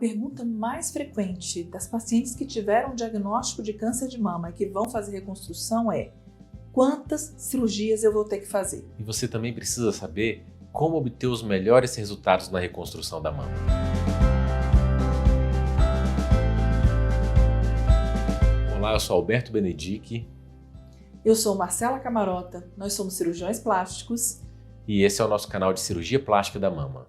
pergunta mais frequente das pacientes que tiveram diagnóstico de câncer de mama e que vão fazer reconstrução é: quantas cirurgias eu vou ter que fazer? E você também precisa saber como obter os melhores resultados na reconstrução da mama. Olá, eu sou Alberto Benedic. Eu sou Marcela Camarota, nós somos cirurgiões plásticos. E esse é o nosso canal de cirurgia plástica da mama.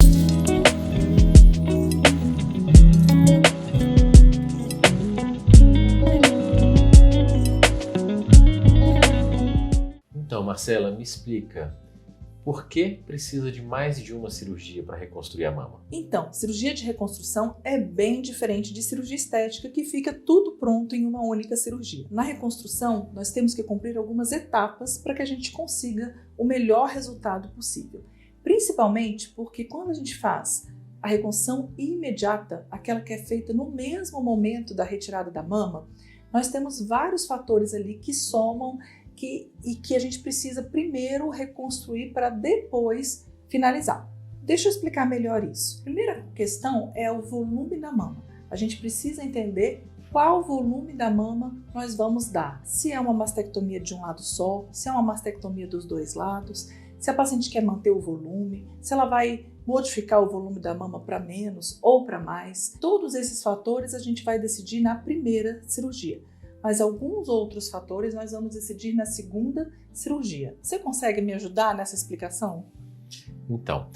Então, Marcela, me explica, por que precisa de mais de uma cirurgia para reconstruir a mama? Então, cirurgia de reconstrução é bem diferente de cirurgia estética, que fica tudo pronto em uma única cirurgia. Na reconstrução, nós temos que cumprir algumas etapas para que a gente consiga o melhor resultado possível. Principalmente porque quando a gente faz a reconstrução imediata, aquela que é feita no mesmo momento da retirada da mama, nós temos vários fatores ali que somam e que a gente precisa primeiro reconstruir para depois finalizar. Deixa eu explicar melhor isso. A primeira questão é o volume da mama. A gente precisa entender qual volume da mama nós vamos dar. Se é uma mastectomia de um lado só, se é uma mastectomia dos dois lados, se a paciente quer manter o volume, se ela vai modificar o volume da mama para menos ou para mais. Todos esses fatores a gente vai decidir na primeira cirurgia. Mas alguns outros fatores nós vamos decidir na segunda cirurgia. Você consegue me ajudar nessa explicação? Então,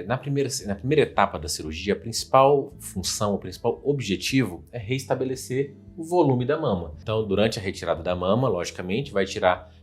na primeira etapa da cirurgia, a principal função, o principal objetivo é restabelecer o volume da mama. Então, durante a retirada da mama, logicamente, vai tirar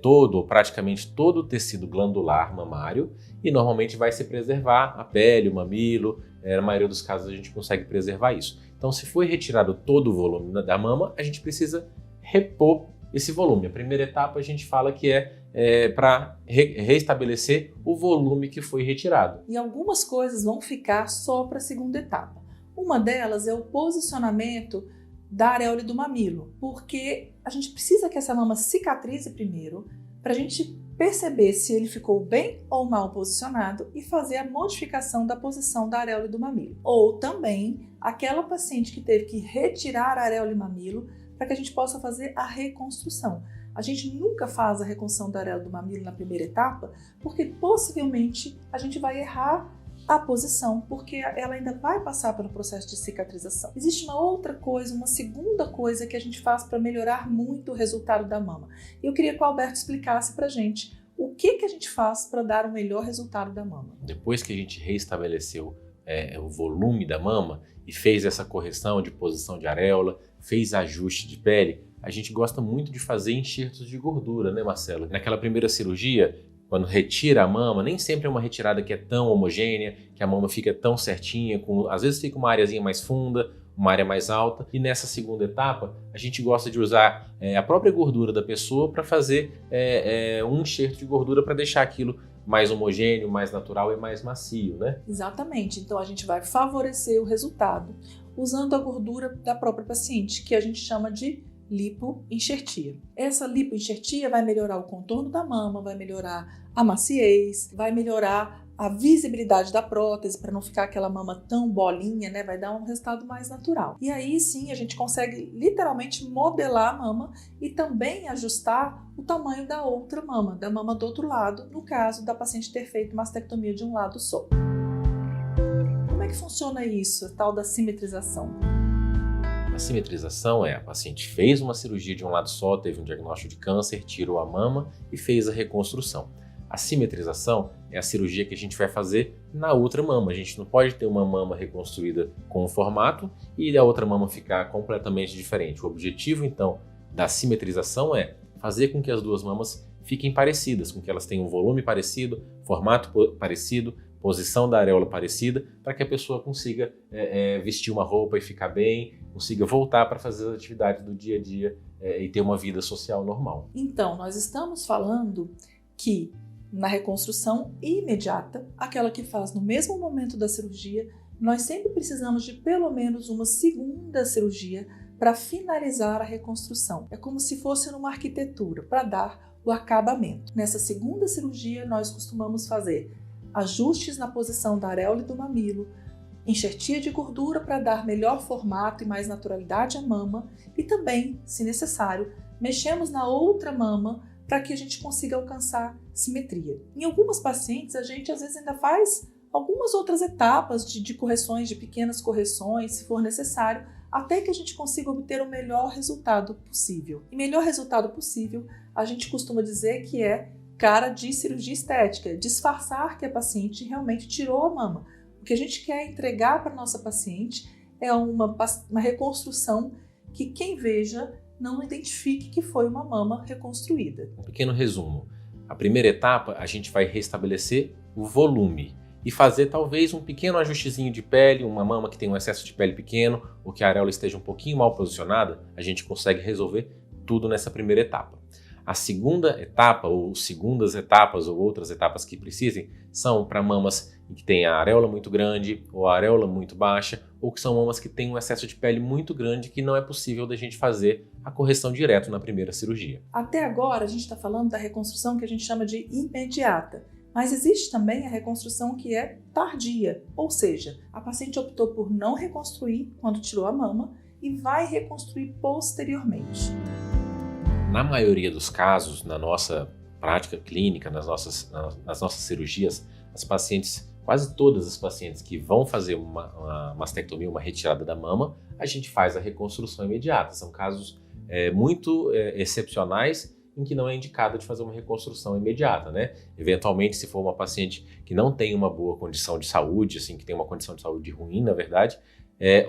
todo ou praticamente todo o tecido glandular mamário e normalmente vai se preservar a pele, o mamilo. Na maioria dos casos a gente consegue preservar isso. Então, se foi retirado todo o volume da mama, a gente precisa repor esse volume. A primeira etapa a gente fala que é para restabelecer o volume que foi retirado. E algumas coisas vão ficar só para a segunda etapa. Uma delas é o posicionamento da areola do mamilo, porque a gente precisa que essa mama cicatrize primeiro para a gente perceber se ele ficou bem ou mal posicionado e fazer a modificação da posição da areola do mamilo. Ou também aquela paciente que teve que retirar a areola do mamilo para que a gente possa fazer a reconstrução. A gente nunca faz a reconstrução da areola do mamilo na primeira etapa porque possivelmente a gente vai errar a posição, porque ela ainda vai passar pelo processo de cicatrização. Existe uma outra coisa, uma segunda coisa que a gente faz para melhorar muito o resultado da mama. Eu queria que o Alberto explicasse para a gente o que a gente faz para dar o melhor resultado da mama. Depois que a gente restabeleceu o volume da mama e fez essa correção de posição de areola, fez ajuste de pele, a gente gosta muito de fazer enxertos de gordura, né, Marcelo? Naquela primeira cirurgia, quando retira a mama, nem sempre é uma retirada que é tão homogênea, que a mama fica tão certinha, às vezes fica uma areazinha mais funda, uma área mais alta. E nessa segunda etapa, a gente gosta de usar a própria gordura da pessoa para fazer um enxerto de gordura para deixar aquilo mais homogêneo, mais natural e mais macio, né? Exatamente. Então a gente vai favorecer o resultado usando a gordura da própria paciente, que a gente chama de lipoenxertia. Essa lipoenxertia vai melhorar o contorno da mama, vai melhorar a maciez, vai melhorar a visibilidade da prótese para não ficar aquela mama tão bolinha, né? Vai dar um resultado mais natural. E aí sim a gente consegue literalmente modelar a mama e também ajustar o tamanho da outra mama, da mama do outro lado, no caso da paciente ter feito mastectomia de um lado só. Como é que funciona isso, a tal da simetrização? A simetrização a paciente fez uma cirurgia de um lado só, teve um diagnóstico de câncer, tirou a mama e fez a reconstrução. A simetrização é a cirurgia que a gente vai fazer na outra mama. A gente não pode ter uma mama reconstruída com um formato e a outra mama ficar completamente diferente. O objetivo, então, da simetrização é fazer com que as duas mamas fiquem parecidas, com que elas tenham um volume parecido, formato parecido, posição da areola parecida, para que a pessoa consiga vestir uma roupa e ficar bem, consiga voltar para fazer as atividades do dia a dia e ter uma vida social normal. Então, nós estamos falando que na reconstrução imediata, aquela que faz no mesmo momento da cirurgia, nós sempre precisamos de pelo menos uma segunda cirurgia para finalizar a reconstrução. É como se fosse numa arquitetura, para dar o acabamento. Nessa segunda cirurgia, nós costumamos fazer ajustes na posição da areola e do mamilo, enxertia de gordura para dar melhor formato e mais naturalidade à mama e também, se necessário, mexemos na outra mama para que a gente consiga alcançar simetria. Em algumas pacientes, a gente às vezes ainda faz algumas outras etapas de correções, de pequenas correções, se for necessário, até que a gente consiga obter o melhor resultado possível. E melhor resultado possível, a gente costuma dizer que é cara de cirurgia estética, disfarçar que a paciente realmente tirou a mama. O que a gente quer entregar para a nossa paciente é uma reconstrução que quem veja não identifique que foi uma mama reconstruída. Um pequeno resumo. A primeira etapa, a gente vai restabelecer o volume e fazer talvez um pequeno ajustezinho de pele, uma mama que tem um excesso de pele pequeno ou que a areola esteja um pouquinho mal posicionada, a gente consegue resolver tudo nessa primeira etapa. A segunda etapa, ou segundas etapas, ou outras etapas que precisem, são para mamas que têm a areola muito grande, ou a areola muito baixa, ou que são mamas que têm um excesso de pele muito grande que não é possível da gente fazer a correção direto na primeira cirurgia. Até agora a gente está falando da reconstrução que a gente chama de imediata, mas existe também a reconstrução que é tardia, ou seja, a paciente optou por não reconstruir quando tirou a mama e vai reconstruir posteriormente. Na maioria dos casos, na nossa prática clínica, nas nossas cirurgias, as pacientes, quase todas as pacientes que vão fazer uma mastectomia, uma retirada da mama, a gente faz a reconstrução imediata. São casos muito excepcionais em que não é indicado de fazer uma reconstrução imediata, né? Eventualmente, se for uma paciente que não tem uma boa condição de saúde, assim, que tem uma condição de saúde ruim, na verdade,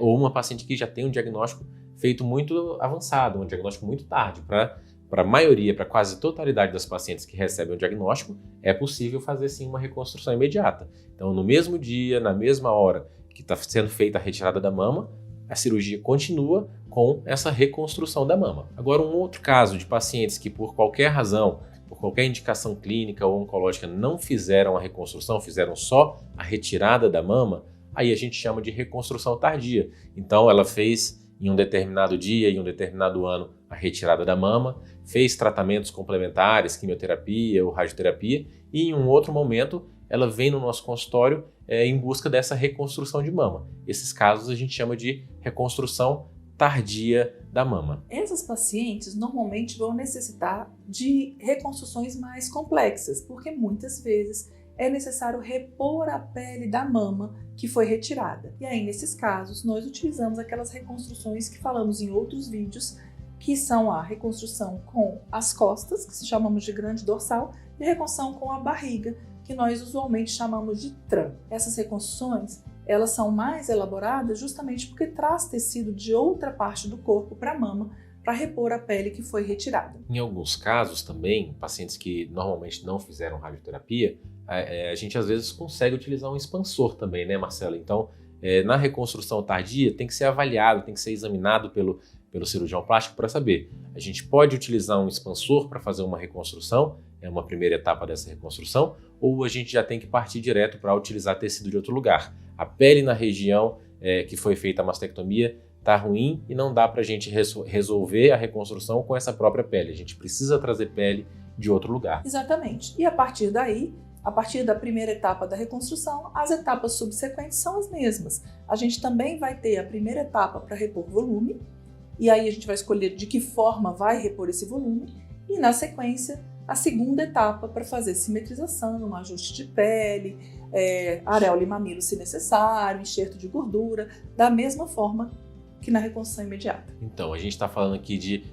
ou uma paciente que já tem um diagnóstico feito muito avançado, um diagnóstico muito tarde. Para a maioria, para quase totalidade das pacientes que recebem o diagnóstico, é possível fazer sim uma reconstrução imediata. Então, no mesmo dia, na mesma hora que está sendo feita a retirada da mama, a cirurgia continua com essa reconstrução da mama. Agora, um outro caso de pacientes que por qualquer razão, por qualquer indicação clínica ou oncológica não fizeram a reconstrução, fizeram só a retirada da mama, aí a gente chama de reconstrução tardia. Então, ela fez em um determinado dia, em um determinado ano, a retirada da mama, fez tratamentos complementares, quimioterapia ou radioterapia, e em um outro momento ela vem no nosso consultório em busca dessa reconstrução de mama. Esses casos a gente chama de reconstrução tardia da mama. Essas pacientes normalmente vão necessitar de reconstruções mais complexas, porque muitas vezes é necessário repor a pele da mama que foi retirada. E aí, nesses casos, nós utilizamos aquelas reconstruções que falamos em outros vídeos, que são a reconstrução com as costas, que chamamos de grande dorsal, e a reconstrução com a barriga, que nós usualmente chamamos de TRAM. Essas reconstruções, elas são mais elaboradas justamente porque traz tecido de outra parte do corpo para a mama, para repor a pele que foi retirada. Em alguns casos também, pacientes que normalmente não fizeram radioterapia, a gente às vezes consegue utilizar um expansor também, né, Marcela? Então, na reconstrução tardia, tem que ser avaliado, tem que ser examinado pelo cirurgião plástico para saber. A gente pode utilizar um expansor para fazer uma reconstrução, é uma primeira etapa dessa reconstrução, ou a gente já tem que partir direto para utilizar tecido de outro lugar. A pele na região que foi feita a mastectomia está ruim e não dá para a gente resolver a reconstrução com essa própria pele. A gente precisa trazer pele de outro lugar. Exatamente. E a partir daí, a partir da primeira etapa da reconstrução, as etapas subsequentes são as mesmas. A gente também vai ter a primeira etapa para repor volume, e aí a gente vai escolher de que forma vai repor esse volume, e na sequência, a segunda etapa para fazer simetrização, um ajuste de pele, areola e mamilo se necessário, enxerto de gordura, da mesma forma que na reconstrução imediata. Então, a gente está falando aqui de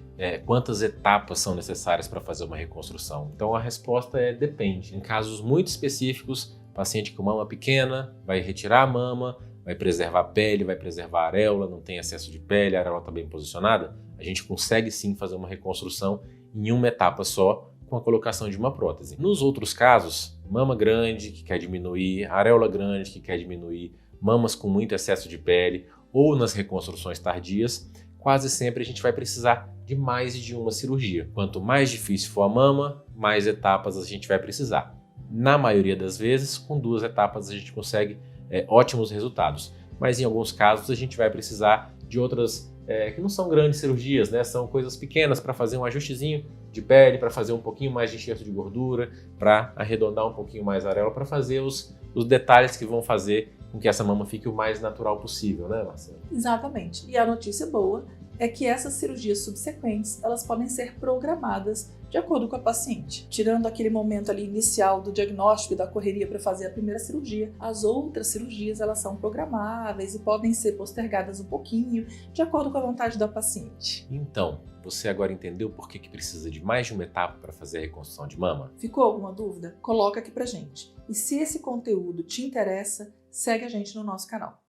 quantas etapas são necessárias para fazer uma reconstrução. Então, a resposta depende. Em casos muito específicos, paciente com mama pequena vai retirar a mama, vai preservar a pele, vai preservar a areola, não tem excesso de pele, a areola está bem posicionada, a gente consegue sim fazer uma reconstrução em uma etapa só, com a colocação de uma prótese. Nos outros casos, mama grande que quer diminuir, areola grande que quer diminuir, mamas com muito excesso de pele, ou nas reconstruções tardias, quase sempre a gente vai precisar de mais de uma cirurgia. Quanto mais difícil for a mama, mais etapas a gente vai precisar. Na maioria das vezes, com 2 etapas a gente consegue ótimos resultados. Mas em alguns casos a gente vai precisar de outras que não são grandes cirurgias, né? São coisas pequenas para fazer um ajustezinho de pele, para fazer um pouquinho mais de enxerto de gordura, para arredondar um pouquinho mais a areola, para fazer os detalhes que vão fazer com que essa mama fique o mais natural possível, né, Marcelo? Exatamente. E a notícia boa é que essas cirurgias subsequentes, elas podem ser programadas de acordo com a paciente. Tirando aquele momento ali inicial do diagnóstico e da correria para fazer a primeira cirurgia, as outras cirurgias elas são programáveis e podem ser postergadas um pouquinho, de acordo com a vontade da paciente. Então, você agora entendeu por que precisa de mais de uma etapa para fazer a reconstrução de mama? Ficou alguma dúvida? Coloca aqui pra gente. E se esse conteúdo te interessa, segue a gente no nosso canal.